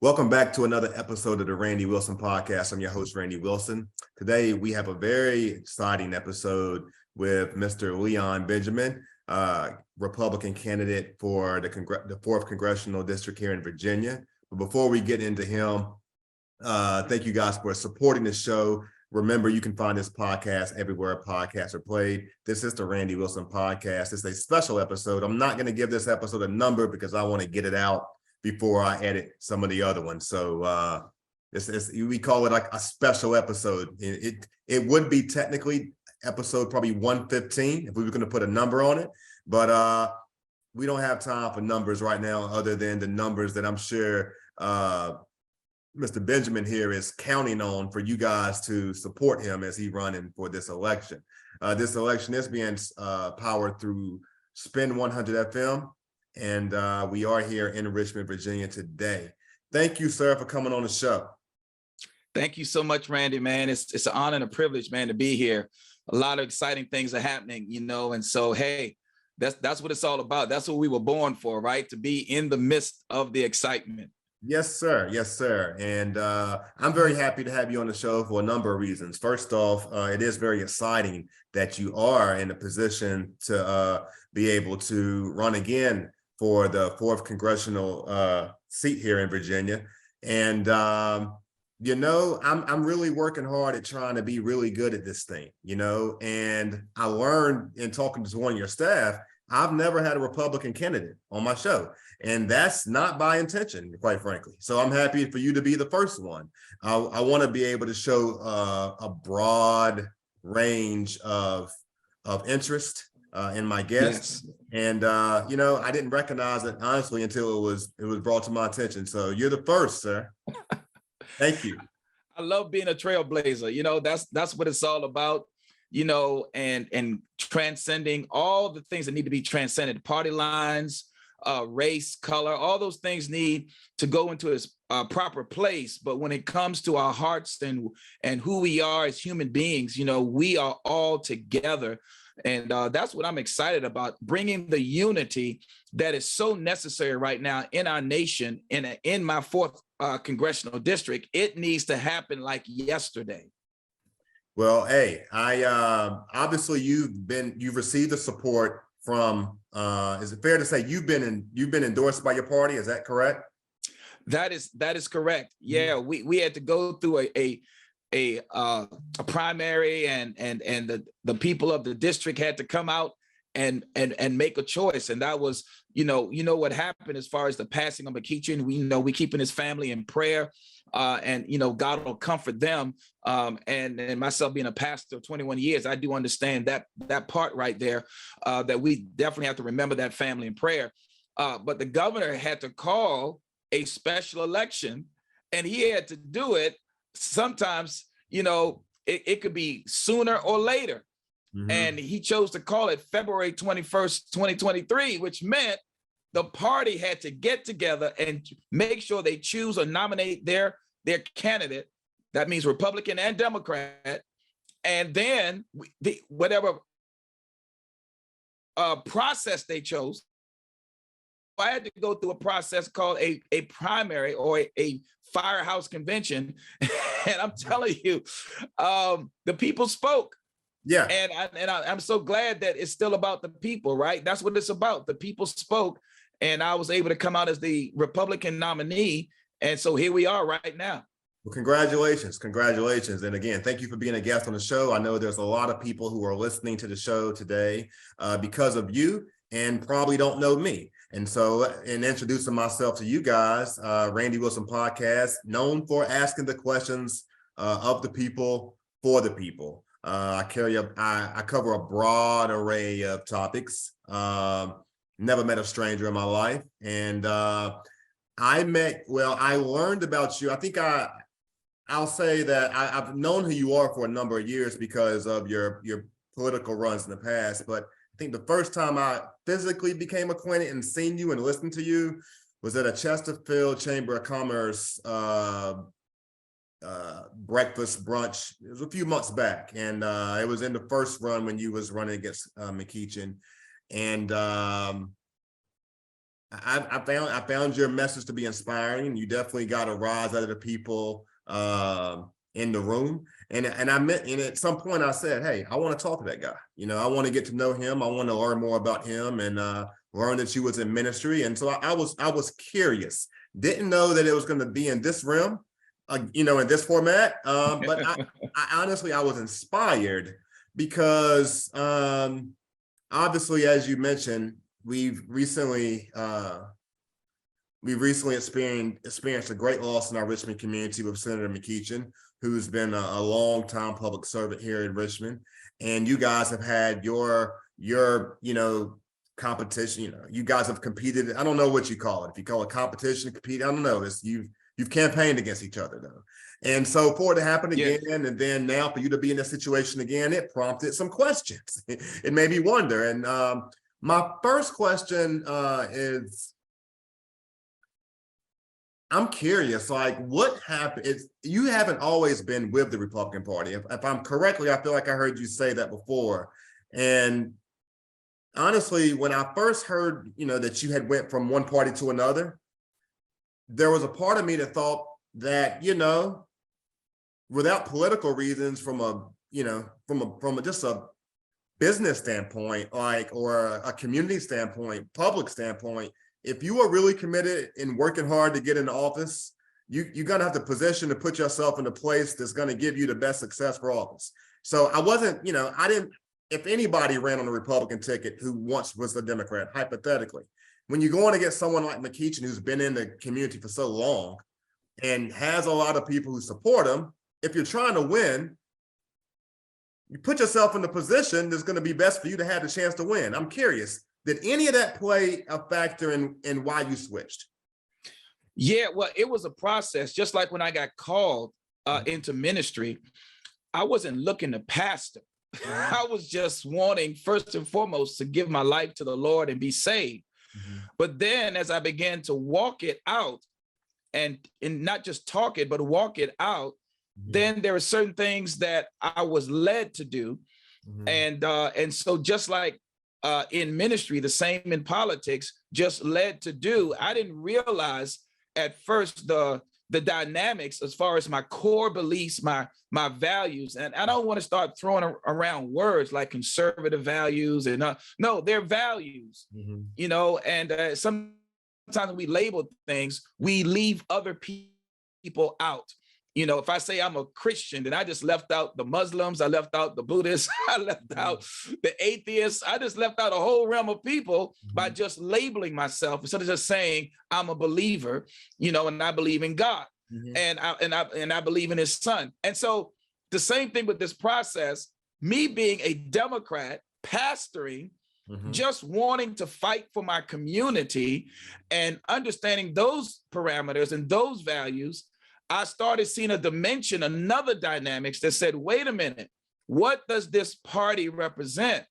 Welcome back to another episode of the Randy Wilson Podcast. I'm your host, Randy Wilson. Today, we have a very exciting episode with Mr. Leon Benjamin, Republican candidate for the 4th Congressional District here in Virginia. But before we get into him, thank you guys for supporting the show. Remember, you can find this podcast everywhere podcasts are played. This is the Randy Wilson Podcast. It's a special episode. I'm not going to give this episode a number because I want to get it out before I edit some of the other ones. So we call it like a special episode. It would be technically episode probably 115 if we were going to put a number on it. But we don't have time for numbers right now other than the numbers that I'm sure Mr. Benjamin here is counting on for you guys to support him as he running for this election. This election is being powered through Spin 100 FM. And we are here in Richmond, Virginia today. Thank you, sir, for coming on the show. Thank you so much, Randy, man. It's an honor and a privilege, man, to be here. A lot of exciting things are happening, and so, hey, that's what it's all about. That's what we were born for, right? To be in the midst of the excitement. Yes, sir. Yes, sir. And I'm very happy to have you on the show for a number of reasons. First off, it is very exciting that you are in a position to be able to run again for the 4th Congressional seat here in Virginia. And, I'm really working hard at trying to be really good at this thing, and I learned in talking to one of your staff, I've never had a Republican candidate on my show, and that's not by intention, quite frankly. So I'm happy for you to be the first one. I want to be able to show a broad range of interest in my guests. Yes. And I didn't recognize it honestly until it was brought to my attention. So you're the first, sir. Thank you. I love being a trailblazer. That's what it's all about, and transcending all the things that need to be transcended. Party lines, race, color, all those things need to go into its proper place. But when it comes to our hearts and who we are as human beings, we are all together. And that's what I'm excited about, bringing the unity that is so necessary right now in our nation, in my 4th Congressional District. It needs to happen like yesterday. Well, hey, I obviously you've received the support from. Is it fair to say you've been endorsed by your party? Is that correct? That is correct. Yeah, we had to go through a primary, and the people of the district had to come out and make a choice. And that was, what happened as far as the passing of McEachin. We keeping his family in prayer, and God will comfort them. And myself being a pastor of 21 years, I do understand that part right there, that we definitely have to remember that family in prayer. But the governor had to call a special election, and he had to do it. Sometimes, it could be sooner or later. Mm-hmm. And he chose to call it February 21st, 2023, which meant the party had to get together and make sure they choose or nominate their candidate. That means Republican and Democrat. And then whatever process they chose, I had to go through a process called a primary or a firehouse convention. And I'm telling you, the people spoke. Yeah. And I'm so glad that it's still about the people, right? That's what it's about. The people spoke, and I was able to come out as the Republican nominee. And so here we are right now. Well, congratulations. And again, thank you for being a guest on the show. I know there's a lot of people who are listening to the show today because of you and probably don't know me. And so in introducing myself to you guys, Randy Wilson Podcast, known for asking the questions of the people for the people. I cover a broad array of topics. Never met a stranger in my life. And I learned about you. I think I'll say that I've known who you are for a number of years because of your political runs in the past. But I think the first time I physically became acquainted and seen you and listened to you was at a Chesterfield Chamber of Commerce breakfast brunch. It was a few months back, and it was in the first run when you was running against McEachin. And I found your message to be inspiring. You definitely got a rise out of the people in the room. And at some point I said, hey, I want to talk to that guy. I want to get to know him. I want to learn more about him and learn that you was in ministry. And so I was curious. Didn't know that it was going to be in this realm, in this format. But I honestly, I was inspired because obviously, as you mentioned, we've recently experienced a great loss in our Richmond community with Senator McEachin, who's been a long time public servant here in Richmond. And you guys have had your competition. You guys have competed. I don't know what you call it. If you call it competition, compete, I don't know. You've campaigned against each other though. And so for it to happen again, yes. And then now for you to be in this situation again, it prompted some questions. It made me wonder. And my first question is, I'm curious, like what happened? You haven't always been with the Republican Party. If I'm correctly, I feel like I heard you say that before. And honestly, when I first heard, that you had went from one party to another, there was a part of me that thought that, without political reasons from just a business standpoint, or a community standpoint, public standpoint, if you are really committed and working hard to get into office, you're going to have to position to put yourself in a place that's going to give you the best success for office. So I wasn't, if anybody ran on a Republican ticket who once was a Democrat, hypothetically, when you go on to get someone like McEachin, who's been in the community for so long and has a lot of people who support him, if you're trying to win, you put yourself in the position that's going to be best for you to have the chance to win. I'm curious, did any of that play a factor in why you switched? Yeah, well, it was a process. Just like when I got called into ministry, I wasn't looking to pastor. I was just wanting, first and foremost, to give my life to the Lord and be saved. But then as I began to walk it out and not just talk it, but walk it out, then there are certain things that I was led to do. And so just like in ministry, the same in politics, just led to do. I didn't realize at first the dynamics as far as my core beliefs, my values. And I don't want to start throwing around words like conservative values and no, they're values, and sometimes we label things, we leave other people out. If I say I'm a Christian, then I just left out the Muslims, I left out the Buddhists, I left out the atheists, I just left out a whole realm of people by just labeling myself instead of just saying I'm a believer, and I believe in God, and I believe in His Son. And so the same thing with this process, me being a Democrat, pastoring, just wanting to fight for my community and understanding those parameters and those values, I started seeing a dimension, another dynamics that said, wait a minute, what does this party represent?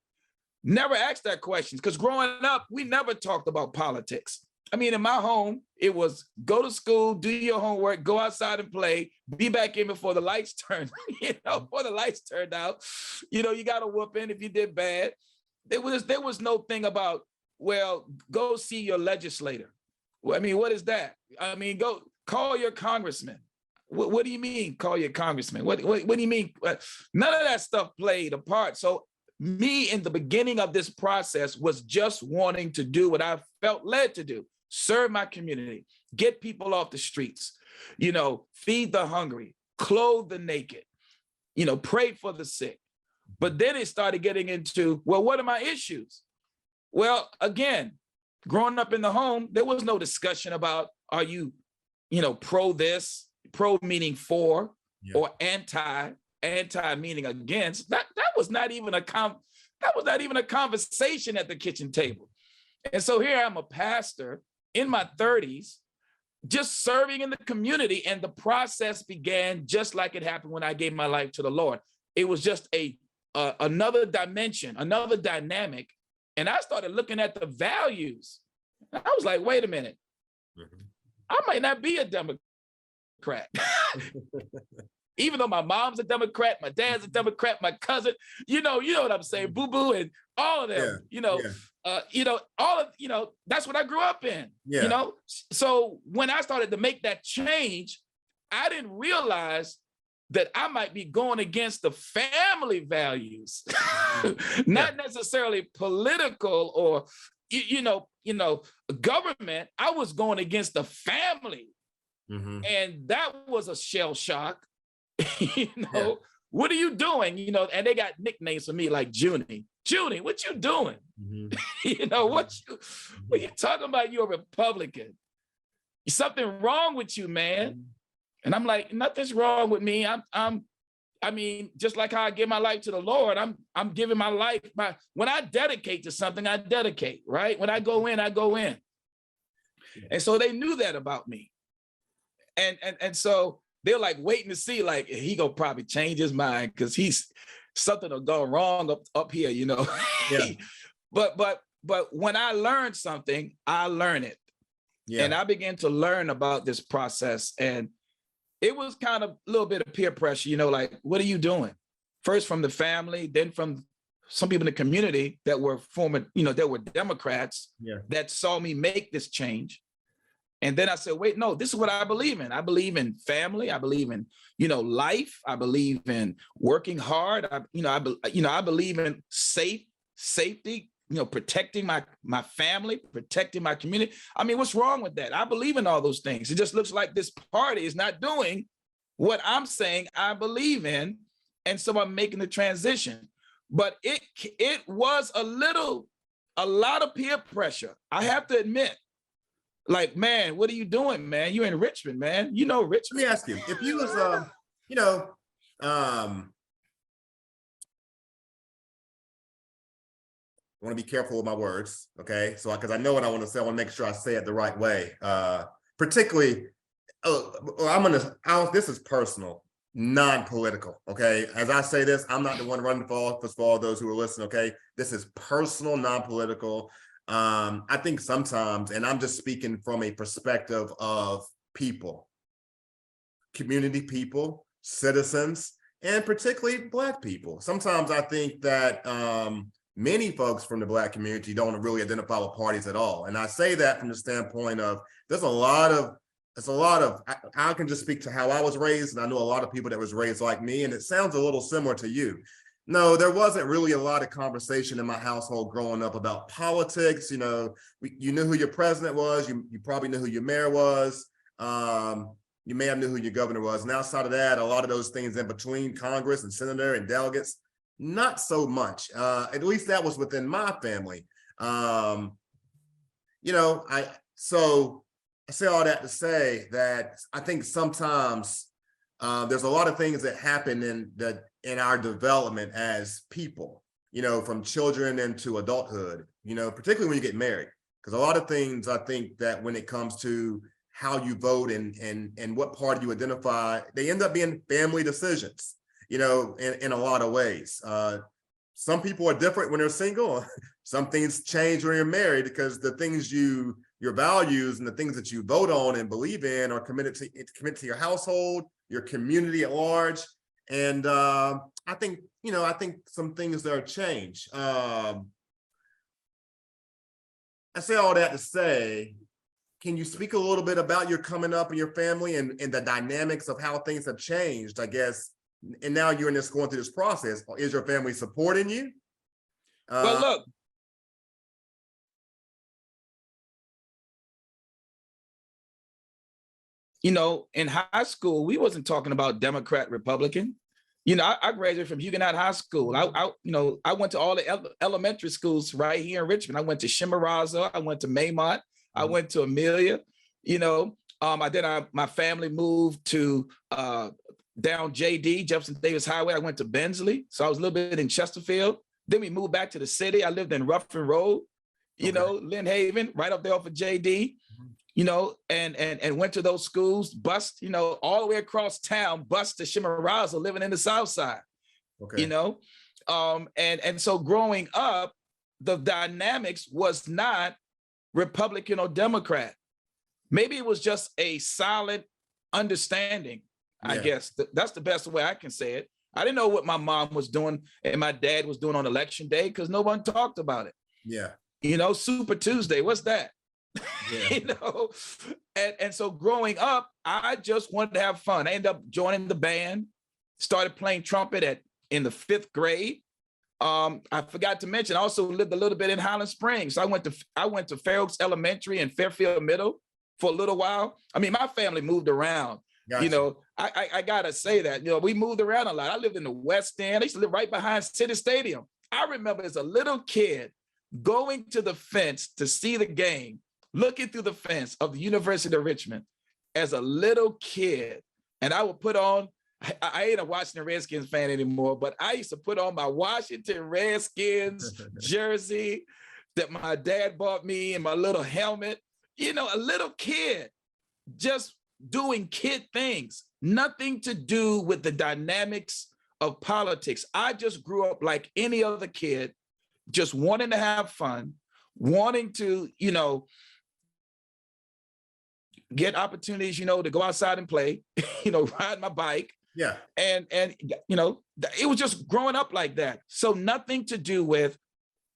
Never asked that question, because growing up, we never talked about politics. I mean, in my home, it was go to school, do your homework, go outside and play, be back in before the lights turned, before the lights turned out. You got a whooping if you did bad. There was no thing about, well, go see your legislator. Well, I mean, what is that? I mean, go call your congressman. What do you mean, call your congressman? What do you mean? None of that stuff played a part. So me in the beginning of this process was just wanting to do what I felt led to do, serve my community, get people off the streets, feed the hungry, clothe the naked, pray for the sick. But then it started getting into, well, what are my issues? Well, again, growing up in the home, there was no discussion about, are you, pro this, pro meaning for, or anti meaning against. That was not even a conversation at the kitchen table. And so here I'm a pastor in my 30s, just serving in the community, and the process began just like it happened when I gave my life to the Lord. It was just another dimension, another dynamic, and I started looking at the values. I was like, wait a minute, I might not be a Democrat. even though my mom's a Democrat, my dad's a Democrat, my cousin, you know what I'm saying, Boo Boo and all of them, all of, that's what I grew up in, So when I started to make that change, I didn't realize that I might be going against the family values, not necessarily political or, government. I was going against the family. And that was a shell shock. What are you doing? And they got nicknames for me like Junie. Junie, what you doing? What you talking about? You're a Republican. Something wrong with you, man. And I'm like, nothing's wrong with me. I mean, just like how I give my life to the Lord, I'm giving my life. When I dedicate to something, I dedicate, right? When I go in, I go in. And so they knew that about me. And so they're like waiting to see, like, he gonna probably change his mind because something will go wrong up here, But when I learned something, I learn it. And I began to learn about this process. And it was kind of a little bit of peer pressure, like, what are you doing? First from the family, then from some people in the community that were that were Democrats that saw me make this change. And then I said, wait, no, this is what I believe in. I believe in family. I believe in, life. I believe in working hard. I believe in safety, protecting my family, protecting my community. I mean, what's wrong with that? I believe in all those things. It just looks like this party is not doing what I'm saying I believe in. And so I'm making the transition. But it was a lot of peer pressure. I have to admit. Like, man, what are you doing, man? You're in Richmond, man. Richmond. Let me ask you, if you was, I want to be careful with my words, okay? So, because I know what I want to say, I want to make sure I say it the right way. Particularly, this is personal, non-political, okay? As I say this, I'm not the one running for office for all those who are listening, okay? This is personal, non-political. I think sometimes, and I'm just speaking from a perspective of people, community people, citizens, and particularly Black people. Sometimes I think that many folks from the Black community don't really identify with parties at all. And I say that from the standpoint of I can just speak to how I was raised, and I know a lot of people that was raised like me, and it sounds a little similar to you. No, there wasn't really a lot of conversation in my household growing up about politics. You knew who your president was. You probably knew who your mayor was. You may have knew who your governor was. And outside of that, a lot of those things in between Congress and senator and delegates, not so much. At least that was within my family. I say all that to say that I think sometimes there's a lot of things that happen in our development as people, from children into adulthood, particularly when you get married, because a lot of things I think that when it comes to how you vote and what party you identify, they end up being family decisions, in a lot of ways. Some people are different when they're single. Some things change when you're married because the things your values and the things that you vote on and believe in are committed to your household, your community at large. And I think some things that are changed. I say all that to say, can you speak a little bit about your coming up and your family and the dynamics of how things have changed, I guess, and now you're going through this process? Is your family supporting you? Well, look. In high school, we wasn't talking about Democrat, Republican. I graduated from Huguenot High School. I went to all the elementary schools right here in Richmond. I went to Chimborazo. I went to Maymont. I went to Amelia. My family moved to down JD, Jefferson Davis Highway. I went to Bensley. So I was a little bit in Chesterfield. Then we moved back to the city. I lived in Ruffin Road, Lynn Haven, right up there off of JD. And went to those schools, bused, all the way across town, bused to Chimborazo, living in the South Side, and so growing up, the dynamics was not Republican or Democrat. Maybe it was just a solid understanding I Yeah. guess that's the best way I can say it. I didn't know what my mom was doing and my dad was doing on election day because no one talked about it. Yeah. Super Tuesday, what's that? Yeah. And so growing up, I just wanted to have fun. I ended up joining the band, started playing trumpet in the 5th grade. I forgot to mention, I also lived a little bit in Highland Springs. So I went to Fair Oaks Elementary and Fairfield Middle for a little while. I mean, my family moved around. Gotcha. I gotta say that, we moved around a lot. I lived in the West End. I used to live right behind City Stadium. I remember as a little kid going to the fence to see the game, looking through the fence of the University of Richmond as a little kid. And I would put on, I ain't a Washington Redskins fan anymore, but I used to put on my Washington Redskins jersey that my dad bought me and my little helmet, a little kid just doing kid things, nothing to do with the dynamics of politics. I just grew up like any other kid, just wanting to have fun, wanting to, get opportunities, to go outside and play, ride my bike. Yeah. And it was just growing up like that. So nothing to do with,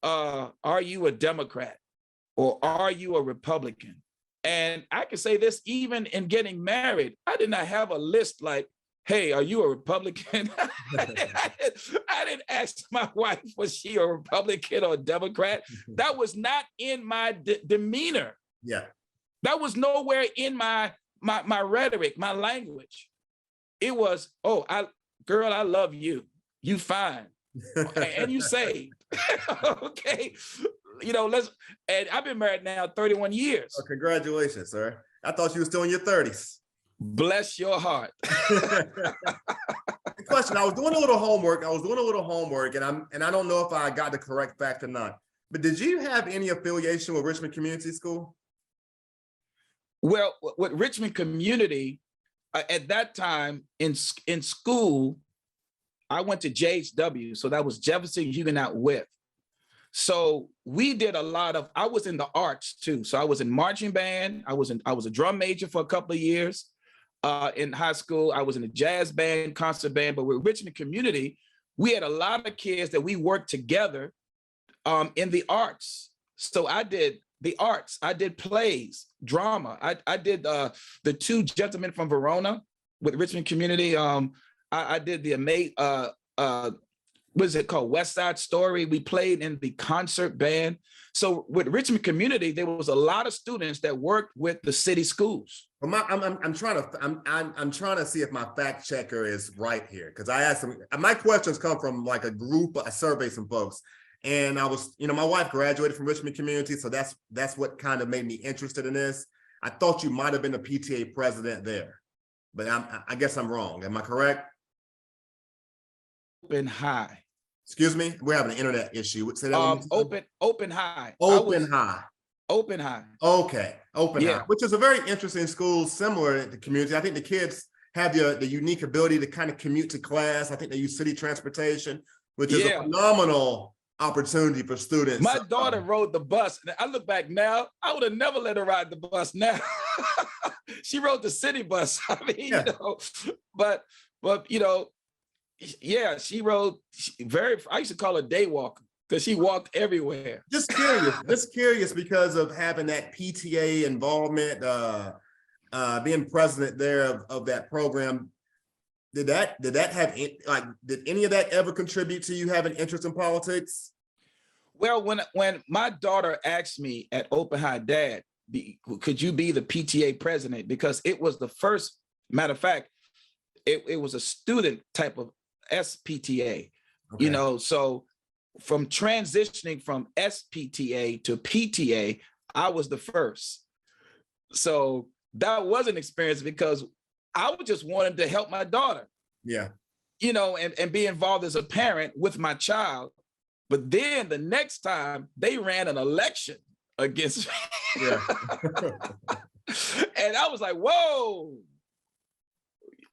are you a Democrat or are you a Republican? And I can say this, even in getting married, I did not have a list like, hey, are you a Republican? I didn't ask my wife, was she a Republican or a Democrat? That was not in my demeanor. Yeah. That was nowhere in my rhetoric, my language. It was, girl, I love you. You fine. And you saved. Okay. And I've been married now 31 years. Oh, congratulations, sir. I thought you were still in your 30s. Bless your heart. Question, I was doing a little homework. And I don't know if I got the correct fact or not, but did you have any affiliation with Richmond Community School? Well, with Richmond Community, at that time in school, I went to JHW. So that was Jefferson Huguenot with. So we did a lot of, I was in the arts too. So I was in marching band. I was a drum major for a couple of years in high school. I was in a jazz band, concert band, but with Richmond Community, we had a lot of kids that we worked together in the arts. So I did the arts, I did plays, drama. I did the 2 Gentlemen from Verona with Richmond Community. I did the what is it called? West Side Story. We played in the concert band. So with Richmond Community, there was a lot of students that worked with the city schools. Well, I'm trying to see if my fact checker is right here, because I asked them. My questions come from like a survey some folks, and I was, my wife graduated from Richmond Community, so that's what kind of made me interested in this. I thought you might have been a PTA president there, but I guess I'm wrong. Am I correct? Open High. Excuse me, we're having an internet issue. Say that Open High. Open High. Open High. Okay, Open Yeah. High, which is a very interesting school, similar to the community. I think the kids have the unique ability to kind of commute to class. I think they use city transportation, which is a phenomenal opportunity for students. My daughter rode the bus. I look back now, I would have never let her ride the bus now. She rode the city bus. I mean, but yeah, she rode I used to call her day walker because she walked everywhere. Just curious because of having that PTA involvement, being president there of that program. Did any of that ever contribute to you having interest in politics? Well, when my daughter asked me at Open High, Dad, could you be the PTA president? Because it was the first, matter of fact, it was a student type of SPTA, Okay. so from transitioning from SPTA to PTA, I was the first. So that was an experience because I was just wanting to help my daughter. Yeah. And be involved as a parent with my child. But then the next time they ran an election against me. Yeah. And I was like, whoa,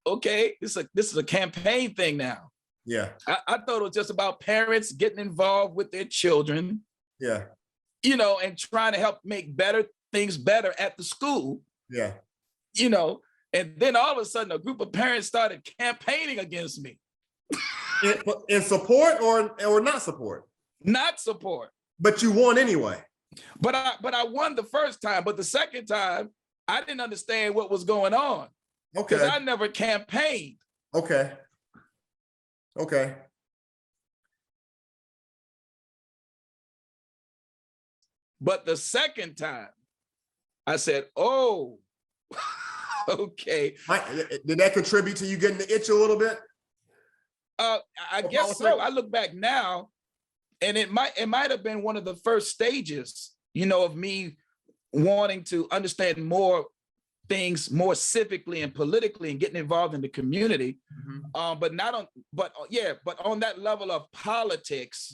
okay, this is a campaign thing now. Yeah. I thought it was just about parents getting involved with their children. Yeah. And trying to help make things better at the school. Yeah. And then all of a sudden, a group of parents started campaigning against me. In support or not support? Not support. But you won anyway. But I won the first time, but the second time, I didn't understand what was going on. Okay. Because I never campaigned. Okay. Okay. But the second time, I said, oh, okay. Did that contribute to you getting the itch a little bit? I guess so. I look back now, and it might have been one of the first stages, of me wanting to understand more things more civically and politically and getting involved in the community. Mm-hmm. But on that level of politics,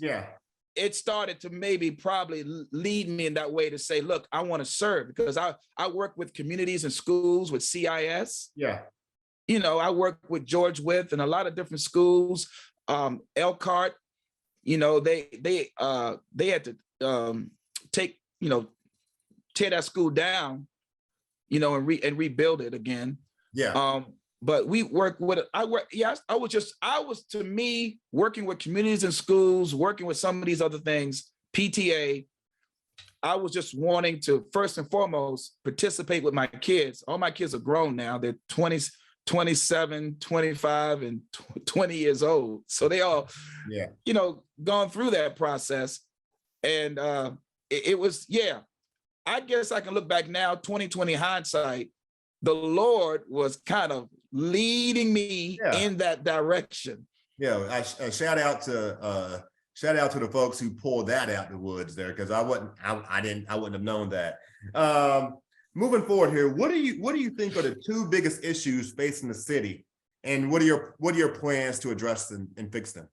it started to probably lead me in that way to say, look, I want to serve, because I work with communities and schools with CIS. Yeah. I work with George Wythe and a lot of different schools. Elkhart, they had to tear that school down, and rebuild it again. Yeah. But we work with it. I was to me working with communities and schools, working with some of these other things, PTA. I was just wanting to first and foremost participate with my kids. All my kids are grown now. They're 20s. 27, 25, and 20 years old. So they all, gone through that process. And it was, I guess I can look back now, 2020 hindsight, the Lord was kind of leading me in that direction. Yeah, shout out to the folks who pulled that out the woods there, because I wouldn't have known that. Moving forward here, what do you think are the two biggest issues facing the city, and what are your plans to address them and fix them?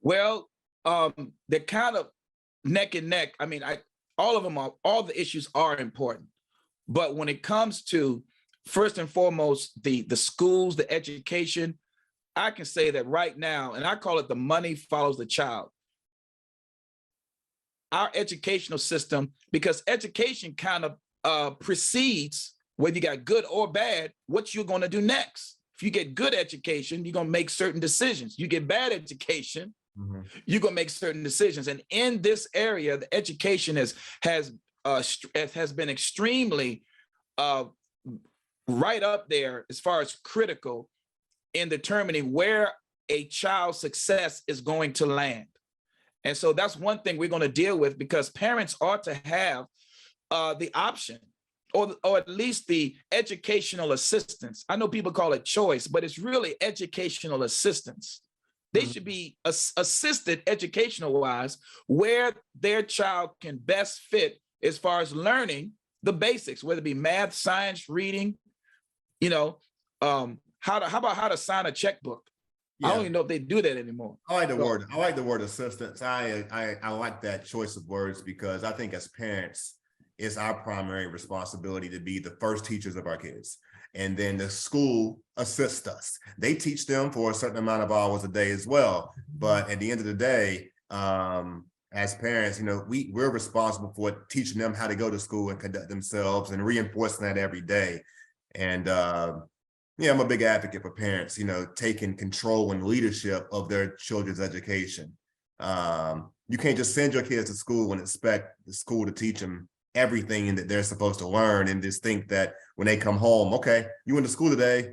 Well, they're kind of neck and neck. I mean, all the issues are important, but when it comes to first and foremost the schools, the education, I can say that right now, and I call it the money follows the child. Our educational system, because education kind of precedes, whether you got good or bad, what you're going to do next. If you get good education, you're going to make certain decisions. You get bad education, mm-hmm. you're going to make certain decisions. And in this area, the education has been extremely right up there as far as critical in determining where a child's success is going to land. And so that's one thing we're going to deal with, because parents ought to have the option, or at least the educational assistance. I know people call it choice, but it's really educational assistance. They mm-hmm. should be assisted educational wise where their child can best fit as far as learning the basics, whether it be math, science, reading, how to sign a checkbook. Yeah. I don't even know if they do that anymore. I like the word assistance. I like that choice of words, because I think as parents, it's our primary responsibility to be the first teachers of our kids. And then the school assists us. They teach them for a certain amount of hours a day as well. But at the end of the day, as parents, we're responsible for teaching them how to go to school and conduct themselves and reinforcing that every day. And I'm a big advocate for parents, taking control and leadership of their children's education. You can't just send your kids to school and expect the school to teach them everything that they're supposed to learn, and just think that when they come home, okay, you went to school today.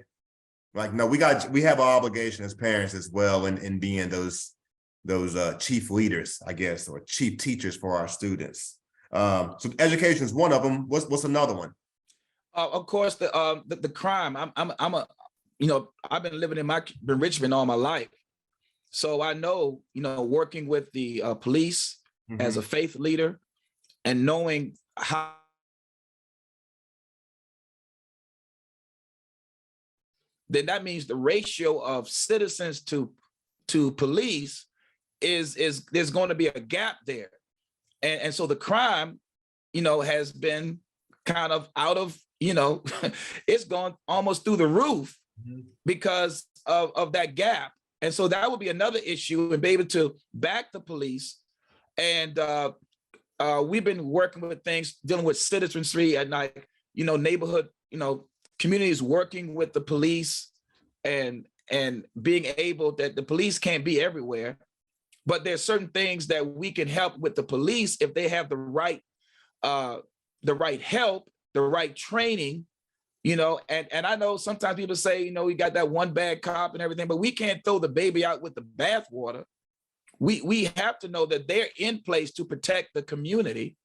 Like, no, we have our obligation as parents as well in being those chief leaders, I guess, or chief teachers for our students. So education is one of them. What's another one? Of course, the crime. I've been living in Richmond all my life, so I know, working with the police mm-hmm. as a faith leader, and knowing how then that means the ratio of citizens to police is there's going to be a gap there, and so the crime, has been kind of out of, it's gone almost through the roof mm-hmm. because of that gap. And so that would be another issue, and be able to back the police. And we've been working with things dealing with citizenry and neighborhood, communities working with the police and being able that the police can't be everywhere, but there's certain things that we can help with the police if they have the right help, the right training, and I know sometimes people say, we got that one bad cop and everything, but we can't throw the baby out with the bathwater. We have to know that they're in place to protect the community.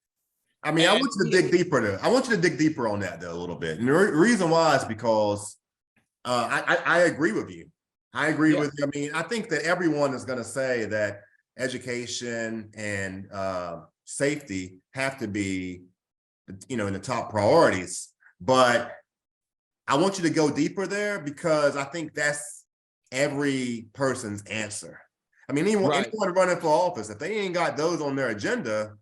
I mean, I want you to dig deeper there. I want you to dig deeper on that though a little bit. And the reason why is because I agree with you. I agree with you. I mean, I think that everyone is going to say that education and safety have to be, in the top priorities. But I want you to go deeper there because I think that's every person's answer. I mean, anyone running for office, if they ain't got those on their agenda,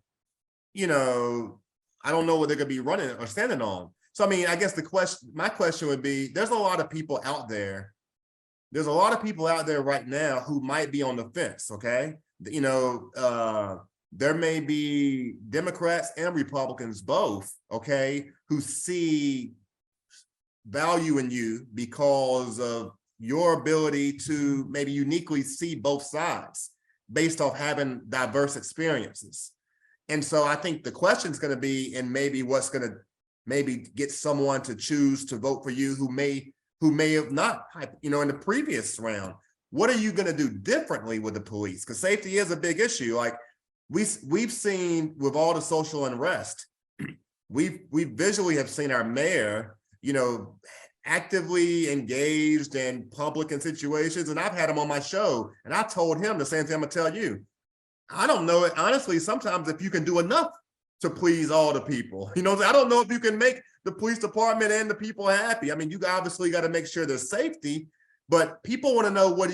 I don't know what they're going to be running or standing on. So, I mean, I guess my question would be, there's a lot of people out there. There's a lot of people out there right now who might be on the fence, okay? There may be Democrats and Republicans both, okay, who see value in you because of your ability to maybe uniquely see both sides based off having diverse experiences. And so I think the question is going to be, and maybe what's going to maybe get someone to choose to vote for you who may have not, in the previous round. What are you going to do differently with the police? Because safety is a big issue. Like we've seen with all the social unrest, we visually have seen our mayor, actively engaged in public and situations. And I've had him on my show and I told him the same thing I'm gonna tell you. I don't know, honestly, sometimes if you can do enough to please all the people, I don't know if you can make the police department and the people happy. I mean, you obviously got to make sure there's safety, but people want to know what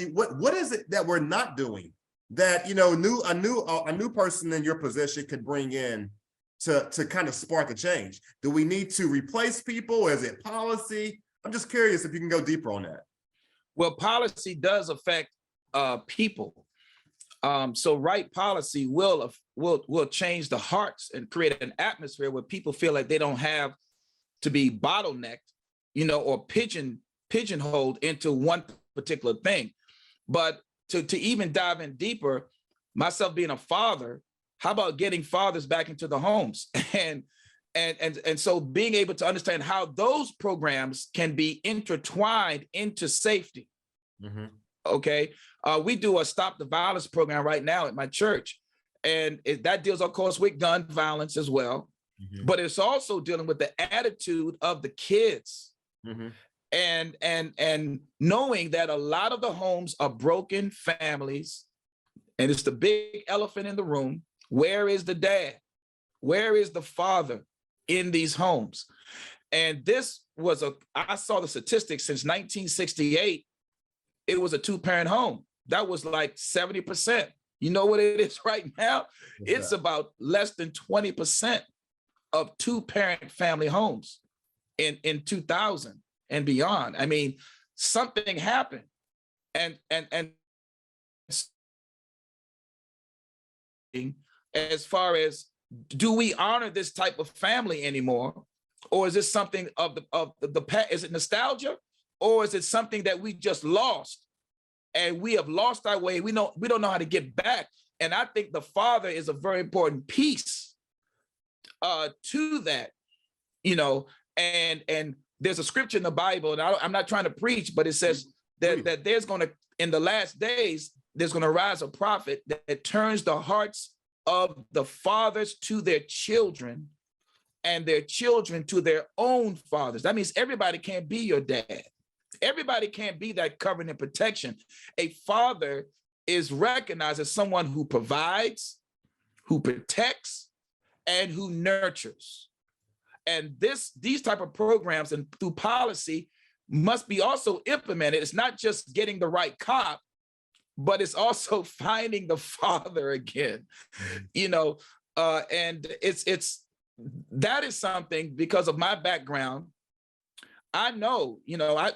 is it that we're not doing that, a new person in your position could bring in to kind of spark a change. Do we need to replace people? Is it policy? I'm just curious if you can go deeper on that. Well, policy does affect people. So right policy will change the hearts and create an atmosphere where people feel like they don't have to be bottlenecked, or pigeonholed into one particular thing. But to even dive in deeper, myself being a father, how about getting fathers back into the homes? And so being able to understand how those programs can be intertwined into safety. Mm-hmm. Okay. We do a Stop the Violence program right now at my church. And that deals, of course, with gun violence as well. Mm-hmm. But it's also dealing with the attitude of the kids. Mm-hmm. And knowing that a lot of the homes are broken families, and it's the big elephant in the room. Where is the dad? Where is the father in these homes? And I saw the statistics since 1968, it was a two-parent home. That was like 70%. You know what it is right now? It's about less than 20% of two-parent family homes in 2000 and beyond. I mean, something happened. And as far as, do we honor this type of family anymore? Or is this something of the past? Is it nostalgia? Or is it something that we just lost and we have lost our way? We don't know how to get back. And I think the father is a very important piece to that, and there's a scripture in the Bible, and I'm not trying to preach, but it says that there's going to, in the last days, there's going to rise a prophet that turns the hearts of the fathers to their children and their children to their own fathers. That means everybody can't be your dad. Everybody can't be that covering and protection. A father is recognized as someone who provides, who protects, and who nurtures. And these type of programs and through policy must be also implemented. It's not just getting the right cop, but it's also finding the father again, and that is something, because of my background. I know,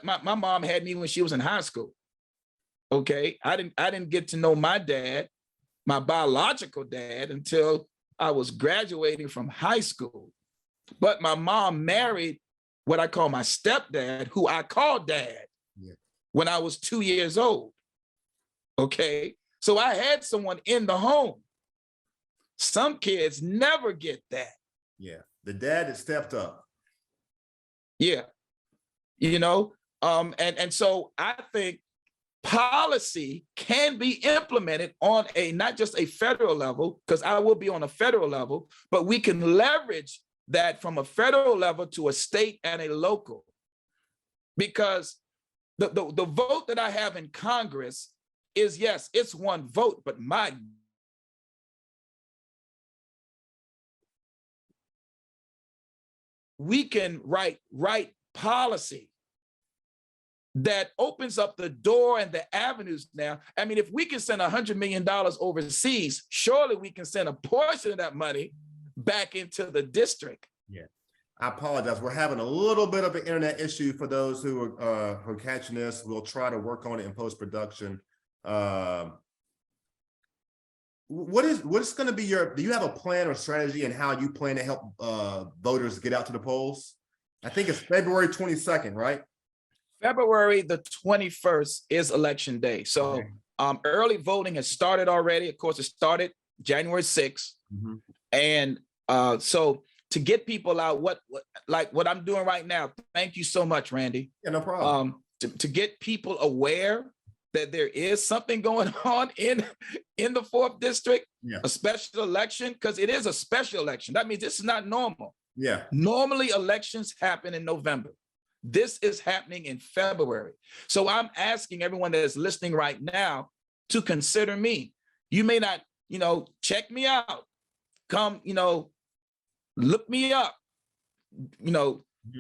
my mom had me when she was in high school. Okay. I didn't get to know my dad, my biological dad, until I was graduating from high school. But my mom married what I call my stepdad, who I called dad when I was 2 years old. Okay. So I had someone in the home. Some kids never get that. Yeah. The dad that stepped up. Yeah. You know, and so I think policy can be implemented on a, not just a federal level, because I will be on a federal level, but we can leverage that from a federal level to a state and a local. Because the vote that I have in Congress is, yes, it's one vote, but we can write policy that opens up the door and the avenues now. I mean, if we can send $100 million overseas, surely we can send a portion of that money back into the district. Yeah. I apologize. We're having a little bit of an internet issue for those who are catching this. We'll try to work on it in post-production. What's going to be do you have a plan or strategy and how you plan to help voters get out to the polls? I think it's February 22nd, right? February the 21st is election day. So early voting has started already. Of course, it started January 6th. And so to get people out, like what I'm doing right now, thank you so much, Randy. Yeah, no problem. To get people aware that there is something going on in the 4th district, a special election, because it is a special election. That means this is not normal. Yeah. Normally elections happen in November. This is happening in February. So I'm asking everyone that is listening right now to consider me. You may not, check me out. Come, look me up.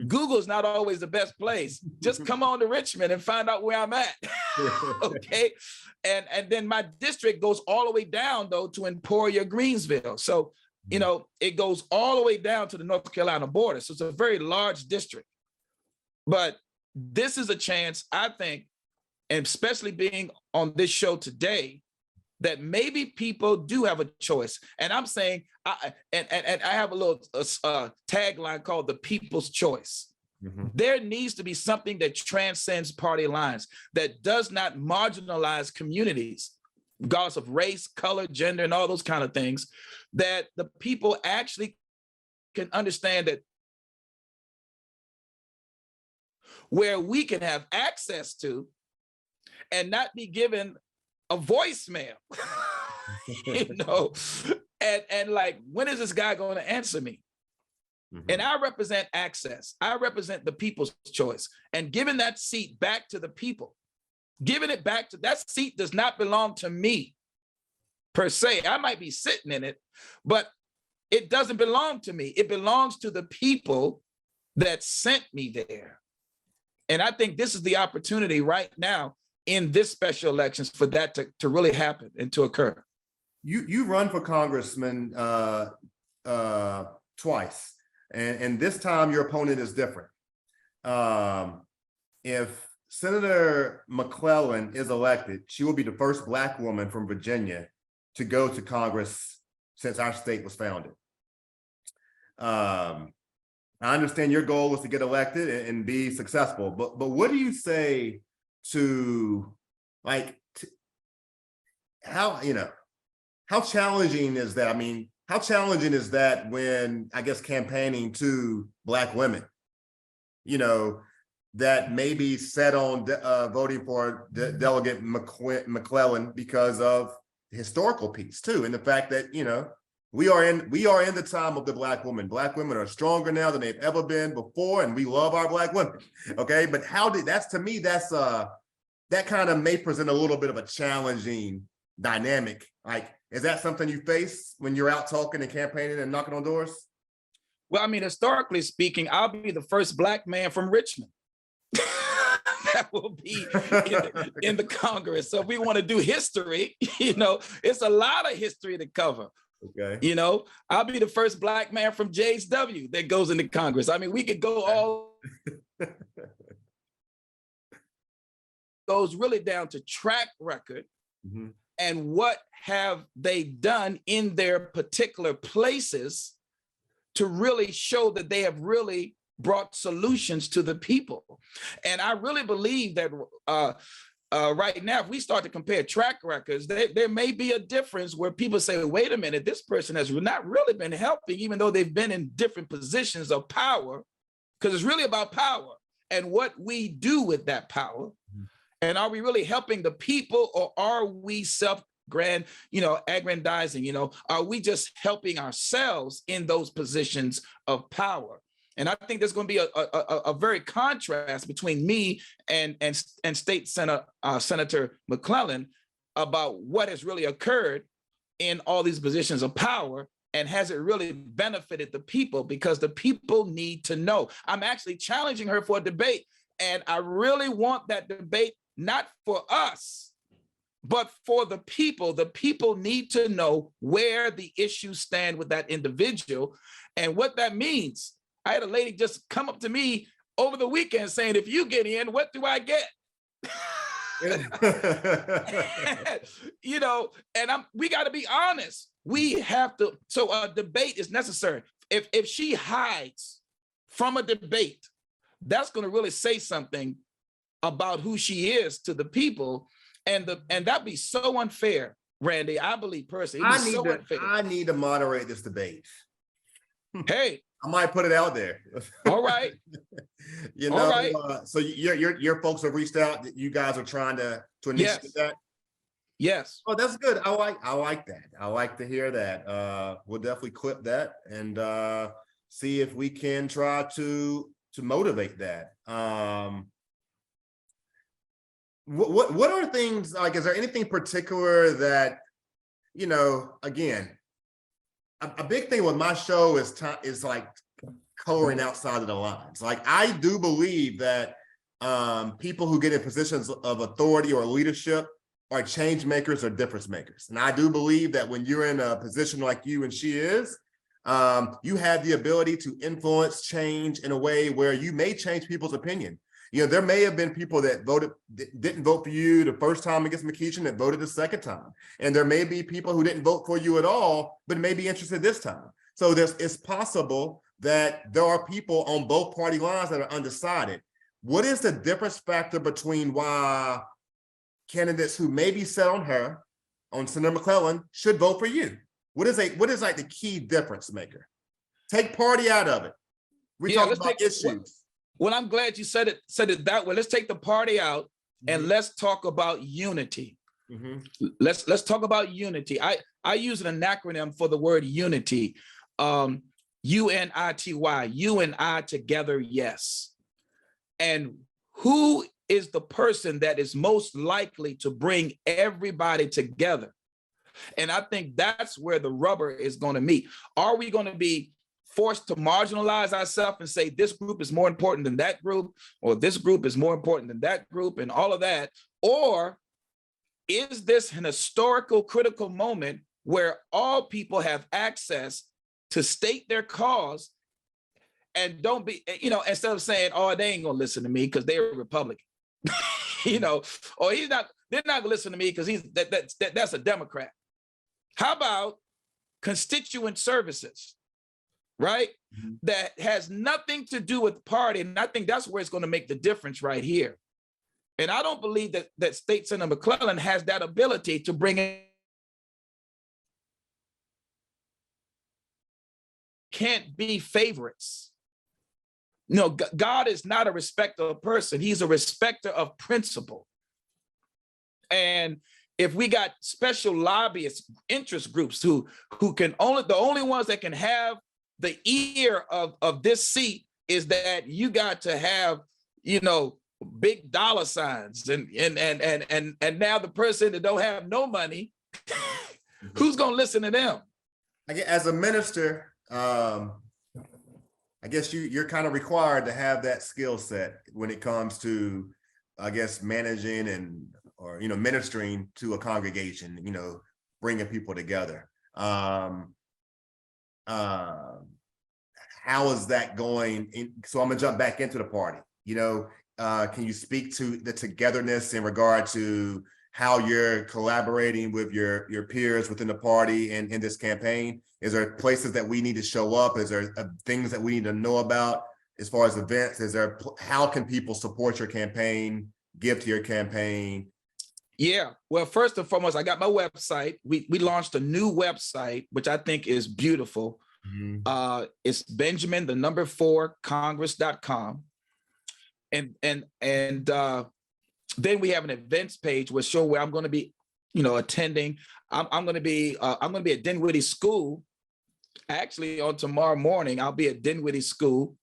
Google is not always the best place. Just come on to Richmond and find out where I'm at. Okay. And then my district goes all the way down though to Emporia, Greensville. So, it goes all the way down to the North Carolina border. So it's a very large district. But this is a chance, I think, and especially being on this show today, that maybe people do have a choice. And I'm saying, I have a little tagline called the people's choice. There needs to be something that transcends party lines, that does not marginalize communities, regardless of race, color, gender, and all those kind of things, that the people actually can understand that where we can have access to and not be given a voicemail, and like, when is this guy going to answer me? And I represent access. I represent the people's choice, and giving that seat back to the people, giving it back to that seat does not belong to me per se. I might be sitting in it, but it doesn't belong to me. It belongs to the people that sent me there. And I think this is the opportunity right now in this special elections for that to really happen and to occur. You run for congressman twice, and this time your opponent is different. If Senator McClellan is elected, she will be the first Black woman from Virginia to go to Congress since our state was founded. I understand your goal was to get elected and be successful, but what do you say to, like, how challenging is that? I mean, how challenging is that when, I guess, campaigning to Black women, that may be set on voting for Delegate McClellan because of the historical piece too, and the fact that, we are in the time of the Black woman. Black women are stronger now than they've ever been before, and we love our Black women. Okay, but that kind of may present a little bit of a challenging dynamic. Like, is that something you face when you're out talking and campaigning and knocking on doors? Well, I mean, historically speaking, I'll be the first Black man from Richmond that will be in the Congress. So if we want to do history, it's a lot of history to cover. Okay. I'll be the first Black man from JSW that goes into Congress. I mean, we could go all goes really down to track record and what have they done in their particular places to really show that they have really brought solutions to the people. And I really believe that right now, if we start to compare track records, there may be a difference where people say, wait a minute, this person has not really been helping, even though they've been in different positions of power, because it's really about power and what we do with that power. And are we really helping the people, or are we aggrandizing, are we just helping ourselves in those positions of power? And I think there's going to be a very contrast between me and State Senator McClellan about what has really occurred in all these positions of power, and has it really benefited the people, because the people need to know. I'm actually challenging her for a debate, and I really want that debate not for us, but for the people. The people need to know where the issues stand with that individual and what that means. I had a lady just come up to me over the weekend saying, if you get in, what do I get? And we got to be honest. We have to, so a debate is necessary. If she hides from a debate, that's going to really say something about who she is to the people. And that'd be so unfair, Randy. I believe personally, unfair. I need to moderate this debate. Hey, I might put it out there. All right. All right. So your folks have reached out. You guys are trying to initiate that. Yes. Oh, that's good. I like that. I like to hear that. We'll definitely clip that and see if we can try to motivate that. What are things like? Is there anything particular that, again, a big thing with my show is like coloring outside of the lines. Like, I do believe that people who get in positions of authority or leadership are change makers or difference makers. And I do believe that when you're in a position like you and she is, you have the ability to influence change in a way where you may change people's opinion. There may have been people that didn't vote for you the first time against McEachin that voted the second time. And there may be people who didn't vote for you at all, but may be interested this time. So it's possible that there are people on both party lines that are undecided. What is the difference factor between why candidates who may be set on her, on Senator McClellan, should vote for you? What is like the key difference maker? Take party out of it. We talk about issues. Well, I'm glad you said it that way. Let's take the party out and let's talk about unity. Let's talk about unity. I use an acronym for the word unity. UNITY, you and I together, yes. And who is the person that is most likely to bring everybody together? And I think that's where the rubber is going to meet. Are we going to be forced to marginalize ourselves and say this group is more important than that group, or this group is more important than that group, and all of that? Or is this an historical critical moment where all people have access to state their cause and don't be, instead of saying, oh, they ain't gonna listen to me because they're a Republican, or they're not gonna listen to me because that's a Democrat. How about constituent services? Right? That has nothing to do with party. And I think that's where it's going to make the difference right here. And I don't believe that State Senator McClellan has that ability to bring in. Can't be favorites. No, God is not a respecter of person. He's a respecter of principle. And if we got special lobbyist interest groups who can the only ones that can have the ear of this seat is that you got to have, big dollar signs and now the person that don't have no money, who's going to listen to them? As a minister, I guess you're kind of required to have that skill set when it comes to, managing or ministering to a congregation, bringing people together. How is that going? So I'm gonna jump back into the party. Can you speak to the togetherness in regard to how you're collaborating with your peers within the party and in this campaign? Is there places that we need to show up? Is there things that we need to know about as far as events? How can people support your campaign, give to your campaign? Yeah, well, first and foremost, I got my website. We launched a new website, which I think is beautiful. It's Benjamin, the number 4, Congress.com. And then we have an events page where I'm going to be, attending. I'm going to be at Dinwiddie School. Actually, on tomorrow morning, I'll be at Dinwiddie School.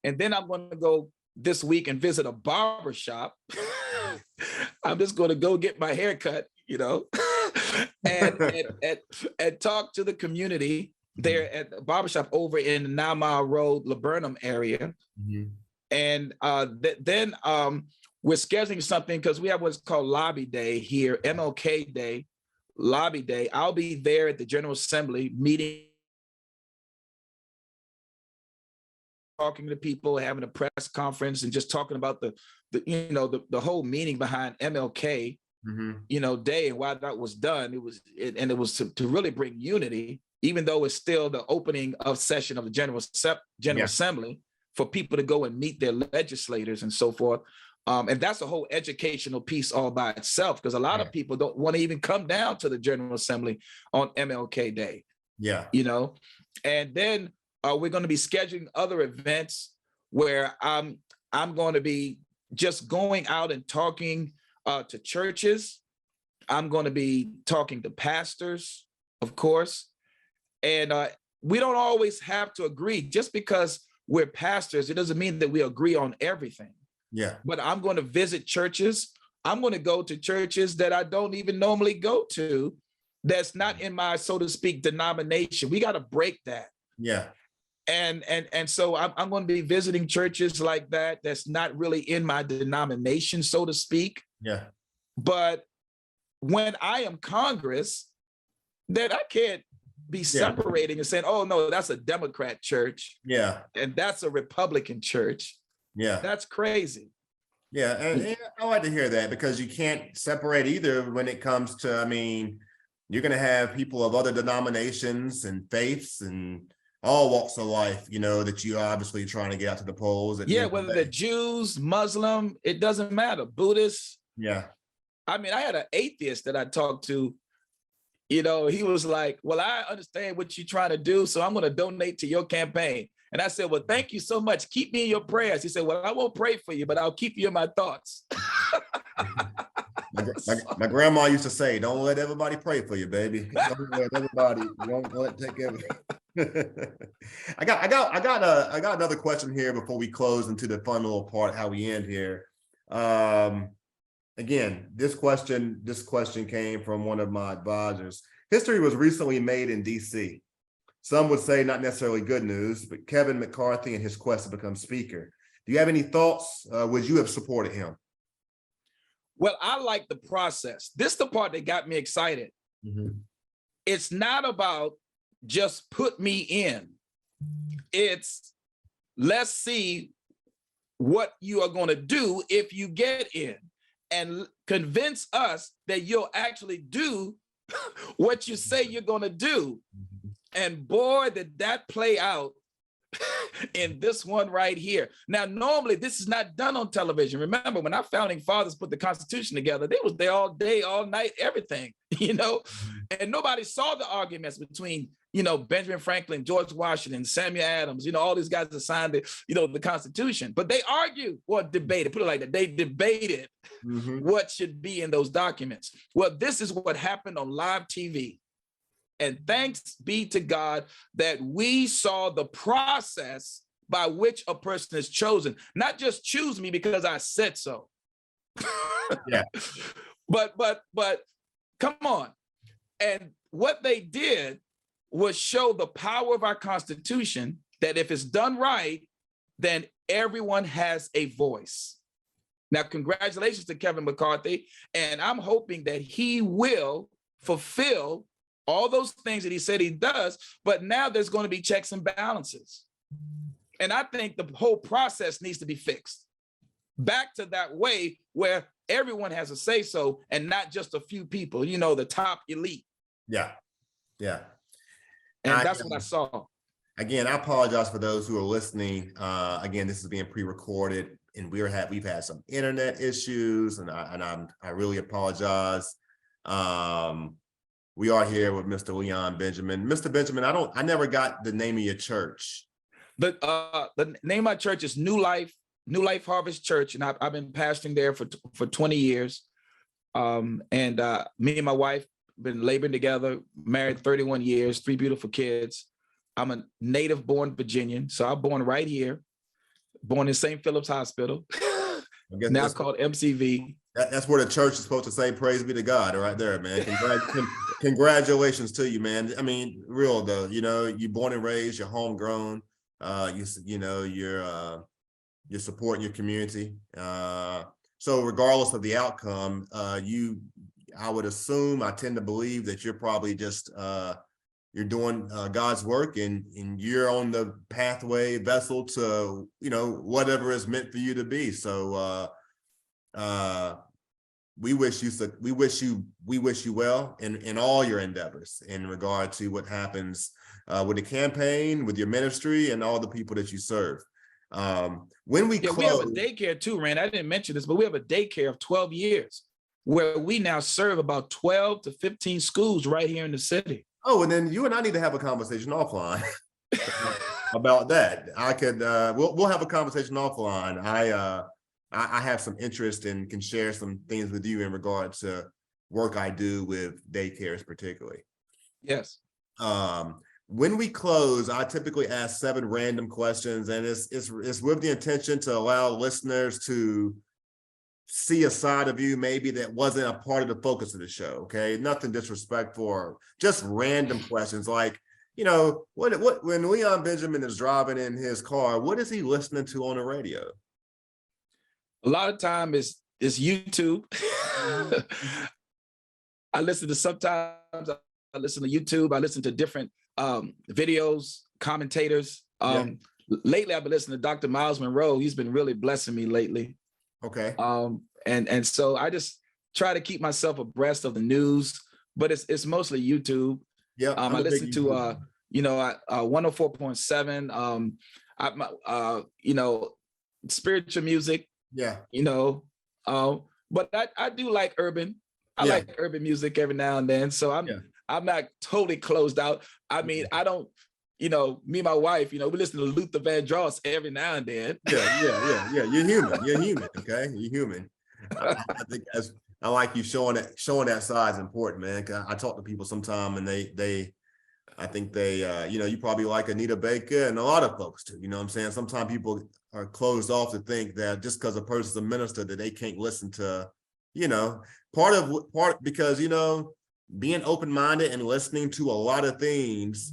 And then I'm going to go this week and visit a barber shop. I'm just going to go get my hair cut, and talk to the community there at the barbershop over in the 9 Mile Road, Laburnum area. And then we're scheduling something because we have what's called Lobby Day here, MLK Day, Lobby Day. I'll be there at the General Assembly meeting, talking to people, having a press conference, and just talking about the whole meaning behind MLK, Day and why that was done. It was to really bring unity, even though it's still the opening of session of the General Assembly, for people to go and meet their legislators and so forth. And that's a whole educational piece all by itself, because a lot of people don't want to even come down to the General Assembly on MLK Day. And then we're going to be scheduling other events where I'm going to be just going out and talking to churches. I'm going to be talking to pastors, of course. And we don't always have to agree. Just because we're pastors, it doesn't mean that we agree on everything. But I'm going to visit churches. I'm going to go to churches that I don't even normally go to, that's not in my, so to speak, denomination. We got to break that. And so I'm going to be visiting churches like that that's not really in my denomination, so to speak. But when I am Congress, that I can't be separating and saying, oh, no, that's a Democrat church. And that's a Republican church. That's crazy. And I like to hear that, because you can't separate either when it comes to, you're going to have people of other denominations and faiths and all walks of life, that you obviously trying to get out to the polls. Whether they're Jews, Muslim, it doesn't matter. Buddhists. I had an atheist that I talked to. He was like, well, I understand what you're trying to do, so I'm going to donate to your campaign. And I said, well, thank you so much. Keep me in your prayers. He said, well, I won't pray for you, but I'll keep you in my thoughts. My grandma used to say, don't let everybody pray for you, baby. Don't let everybody, don't let take everything. I got another question here before we close into the fun little part, how we end here. Again, this question came from one of my advisors. History was recently made in DC. Some would say not necessarily good news, but Kevin McCarthy and his quest to become speaker. Do you have any thoughts? Would you have supported him? Well, I like the process. This is the part that got me excited. It's not about just put me in. It's let's see what you are going to do if you get in, and convince us that you'll actually do what you say you're going to do. And boy, did that play out in this one right here. Now, normally this is not done on television. Remember, when our founding fathers put the Constitution together, they was there all day, all night, everything, and nobody saw the arguments between, Benjamin Franklin, George Washington, Samuel Adams, all these guys that signed the Constitution, but they argued or debated, put it like that. They debated what should be in those documents. Well, this is what happened on live TV. And thanks be to God that we saw the process by which a person is chosen. Not just choose me because I said so. But come on. And what they did was show the power of our Constitution, that if it's done right, then everyone has a voice. Now, congratulations to Kevin McCarthy. And I'm hoping that he will fulfill all those things that he said he does, but now there's going to be checks and balances. And I think the whole process needs to be fixed back to that way where everyone has a say so, and not just a few people, the top elite. Yeah. And that's what I saw. Again, I apologize for those who are listening. Again, this is being pre-recorded, and we've had some internet issues, and I really apologize. We are here with Mr. Leon Benjamin. Mr. Benjamin, I never got the name of your church. The name of my church is New Life Harvest Church, and I've been pastoring there for 20 years. Me and my wife been laboring together, married 31 years, 3 beautiful kids. I'm a native born Virginian, so I'm born right here, born in St. Philip's Hospital, now called MCV. That's where the church is supposed to say, "Praise be to God," right there, man. Congratulations to you, man. I mean, real though, you're born and raised, you're homegrown. You're supporting your community. So regardless of the outcome, I would assume, I tend to believe that you're probably just you're doing God's work, and you're on the pathway vessel to whatever is meant for you to be. So we wish you well in all your endeavors in regard to what happens with the campaign, with your ministry, and all the people that you serve. When we close, we have a daycare too, Rand. I didn't mention this, but we have a daycare of 12 years where we now serve about 12 to 15 schools right here in the city. Oh, and then you and I need to have a conversation offline about that. We'll have a conversation offline. I have some interest and can share some things with you in regard to work I do with daycares particularly. Yes. When we close, I typically ask 7 random questions, and it's with the intention to allow listeners to see a side of you maybe that wasn't a part of the focus of the show. Okay, nothing disrespectful, or just random questions like, what when Leon Benjamin is driving in his car, what is he listening to on the radio? A lot of time it's YouTube. I listen to YouTube. I listen to different videos, commentators. Lately, I've been listening to Dr. Miles Monroe. He's been really blessing me lately. Okay. And so I just try to keep myself abreast of the news, but it's mostly YouTube. Yeah. I listen to 104.7. Spiritual music. Yeah. But I do like urban. I like urban music every now and then. So I'm not totally closed out. I mean, I don't, me and my wife, we listen to Luther Vandross every now and then. Yeah. You're human. Okay. You're human. I think I like you showing that side is important, man. I talk to people sometime, and I think they you probably like Anita Baker and a lot of folks too. You know what I'm saying? Sometimes people are closed off to think that just because a person's a minister that they can't listen to, because being open-minded and listening to a lot of things,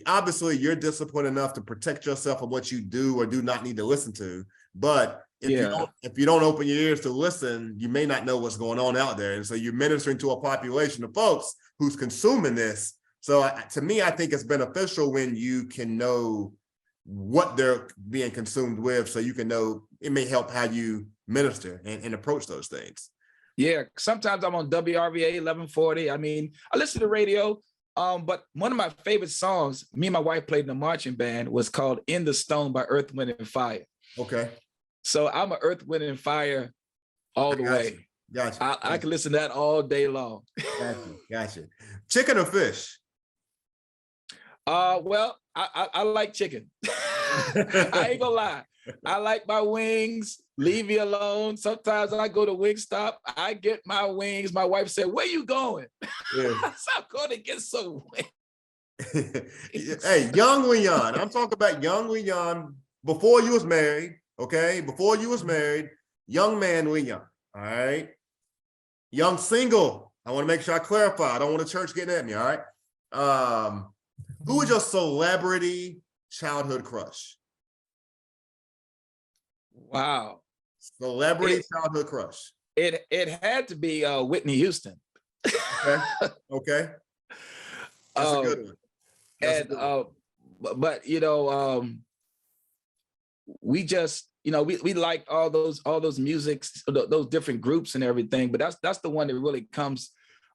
obviously you're disciplined enough to protect yourself from what you do or do not need to listen to. But if you don't open your ears to listen, you may not know what's going on out there. And so you're ministering to a population of folks who's consuming this. So to me, I think it's beneficial when you can know what they're being consumed with, so you can know it may help how you minister and approach those things. Yeah, sometimes I'm on WRVA 1140. I mean, I listen to radio, but one of my favorite songs, me and my wife played in the marching band, was called "In the Stone" by Earth, Wind and Fire. Okay. So I'm an Earth, Wind and Fire all the way. Gotcha. I can listen to that all day long. Gotcha. Chicken or fish? Well, I like chicken. I ain't gonna lie. I like my wings. Leave me alone. Sometimes I go to Wingstop. I get my wings. My wife said, "Where you going?" Yeah. So I'm going to get some wings. Hey, young Leon. I'm talking about young Leon before you was married. Okay, before you was married, young man Leon. All right, young single. I want to make sure I clarify. I don't want the church getting at me. All right. Who is your celebrity childhood crush? Wow. Celebrity childhood crush. It had to be Whitney Houston. Okay. That's a good one. But we just we liked all those musics, those different groups and everything. But that's the one that really comes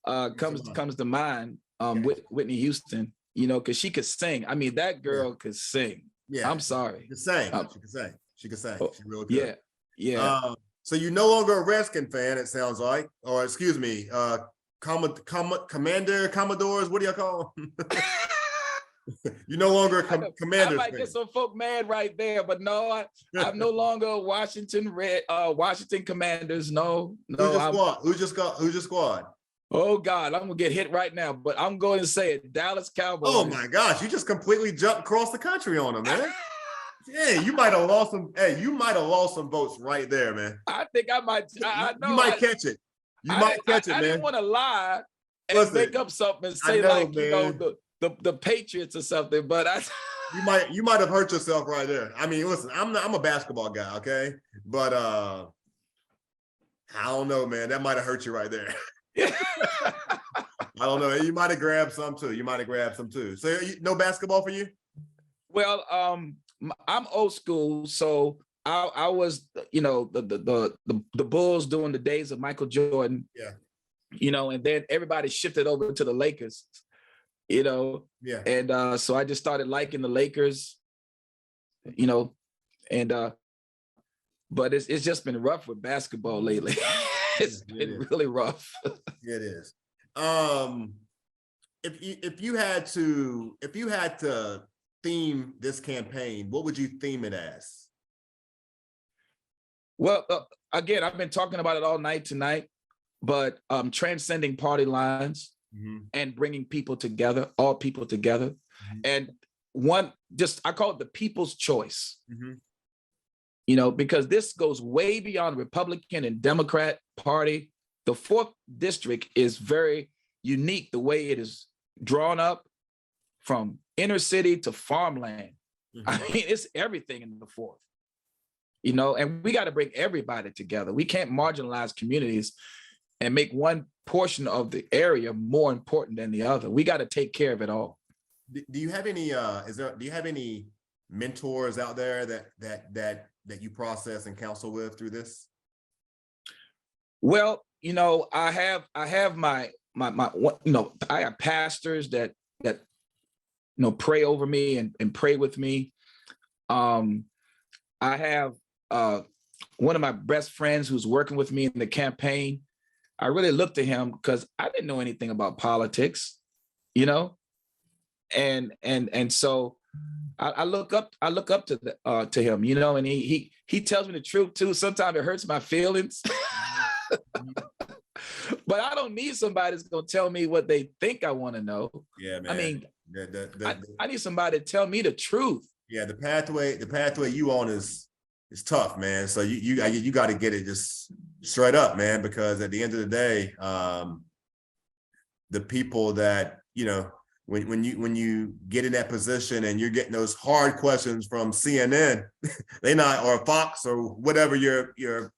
to mind with Whitney Houston. you know, because she could sing. I mean, that girl Yeah. could sing. Yeah. I'm sorry. She could sing. Um, She could sing. She could sing. oh, She really yeah, could. yeah. So you're no longer a Redskin fan, it sounds like, or excuse me, Commodores, what do you call them? You're no longer a I Commanders might fan. get some folk mad right there, but no, I'm no longer a Washington Commanders. No, Who's your squad? oh God, I'm gonna get hit right now, but I'm going to say it, Dallas Cowboys. Oh my gosh, you just completely jumped across the country on them, man. Yeah, you might have lost some. Hey, you might have lost some votes right there, man. I think I might. I know. You might catch it. You might catch it, man. I didn't want to lie and Listen, make up something and say know, like, man. you know, the Patriots or something, but I. You might have hurt yourself right there. I mean, listen, I'm a basketball guy, okay, but I don't know, man. That might have hurt you right there. I don't know. You might have grabbed some too. So no basketball for you? Well, I'm old school, so I was, you know, the Bulls during the days of Michael Jordan. Yeah. You know, and then everybody shifted over to the Lakers. You know. Yeah. And so I just started liking the Lakers. You know, and but it's just been rough with basketball lately. It's been really rough. It is. If you had to theme this campaign, what would you theme it as? Well, again, I've been talking about it all night tonight, but transcending party lines and bringing people together, all people together. And I call it the people's choice. You know, because this goes way beyond Republican and Democrat party. The 4th district is very unique, the way it is drawn up from inner city to farmland. I mean, it's everything in the 4th, you know, and we got to bring everybody together. We can't marginalize communities and make one portion of the area more important than the other. We got to take care of it all. Do you have any, do you have any mentors out there that you process and counsel with through this? Well, you know, I have my you know, I have pastors that you know, pray over me and pray with me. I have one of my best friends who's working with me in the campaign. I really look to him because I didn't know anything about politics, you know, and so I look up to him, you know, and he tells me the truth too. Sometimes it hurts my feelings. But I don't need somebody that's gonna tell me what they think I want to know. Yeah, man. I mean, I need somebody to tell me the truth. Yeah, the pathway you on is tough, man. So you got to get it just straight up, man. Because at the end of the day, the people that, you know, when you get in that position and you're getting those hard questions from CNN, or Fox or whatever your you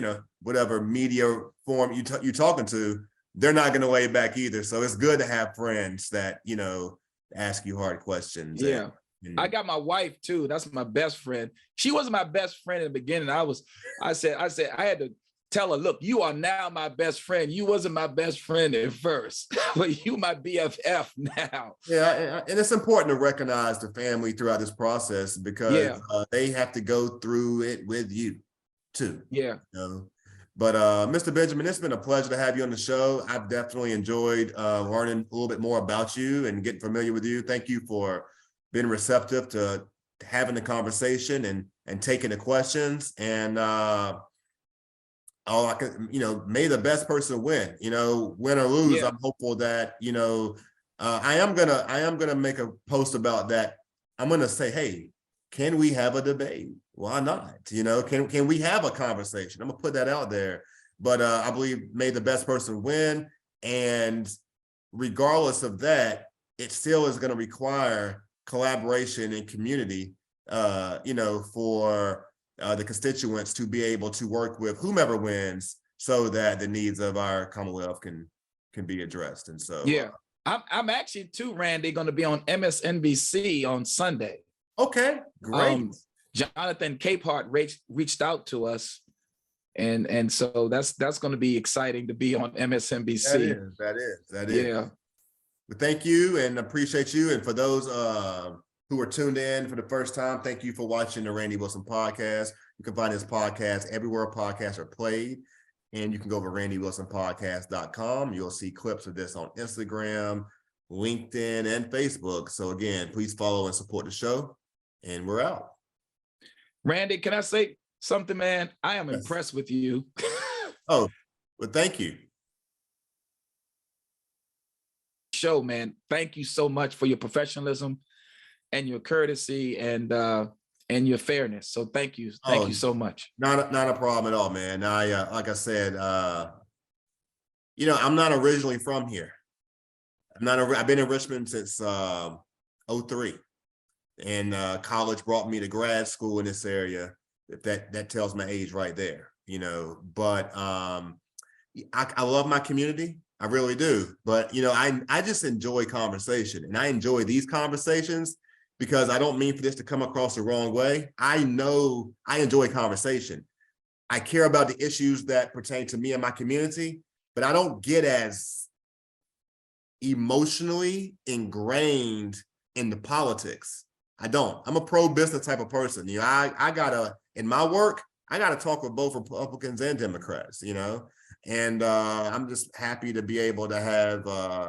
know, whatever media form you're talking to, they're not going to lay back either. So it's good to have friends that, you know, ask you hard questions. Yeah. I got my wife too. That's my best friend. She wasn't my best friend in the beginning. I said I had to tell her, look, you are now my best friend. You wasn't my best friend at first, but you my BFF now. Yeah, and it's important to recognize the family throughout this process because they have to go through it with you too. Yeah. You know? But Mr. Benjamin, it's been a pleasure to have you on the show. I've definitely enjoyed learning a little bit more about you and getting familiar with you. Thank you for being receptive to having the conversation and taking the questions. And all I can, you know, may the best person win. You know, win or lose. Yeah. I'm hopeful that, you know, I am gonna make a post about that. I'm gonna say, hey, can we have a debate? Why not? You know, can we have a conversation? I'm gonna put that out there. But I believe may the best person win. And regardless of that, it still is going to require collaboration and community, you know, for the constituents to be able to work with whomever wins so that the needs of our Commonwealth can be addressed. And so I'm actually too, Randy, going to be on MSNBC on Sunday. Okay, great. Jonathan Capehart reached out to us, and so that's going to be exciting to be on MSNBC. That is. Thank you and appreciate you. And for those who are tuned in for the first time, thank you for watching the Randy Wilson podcast. You can find this podcast everywhere podcasts are played. And you can go to randywilsonpodcast.com. You'll see clips of this on Instagram, LinkedIn, and Facebook. So again, please follow and support the show. And we're out. Randy, can I say something, man? I am Yes. impressed with you. Oh, well, thank you. Show, man. Thank you so much for your professionalism and your courtesy and your fairness. So thank you. Thank you so much. Not a problem at all, man. Like I said, you know, I'm not originally from here. I've been in Richmond since 03. And college brought me to grad school in this area. If that tells my age right there, you know. But I love my community. I really do. But, you know, I just enjoy conversation, and I enjoy these conversations because I don't mean for this to come across the wrong way. I know I enjoy conversation. I care about the issues that pertain to me and my community, but I don't get as emotionally ingrained in the politics. I don't. I'm a pro-business type of person. You know, I gotta, in my work, I gotta talk with both Republicans and Democrats, you know, and I'm just happy to be able to have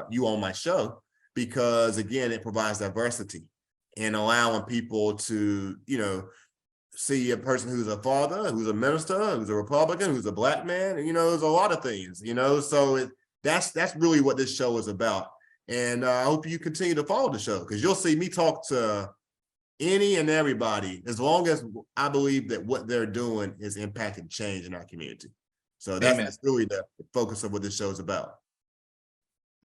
you on my show because, again, it provides diversity and allowing people to, you know, see a person who's a father, who's a minister, who's a Republican, who's a Black man, and, you know, there's a lot of things, you know, so that's really what this show is about. And I hope you continue to follow the show because you'll see me talk to any and everybody, as long as I believe that what they're doing is impacting change in our community. So that's really the focus of what this show is about.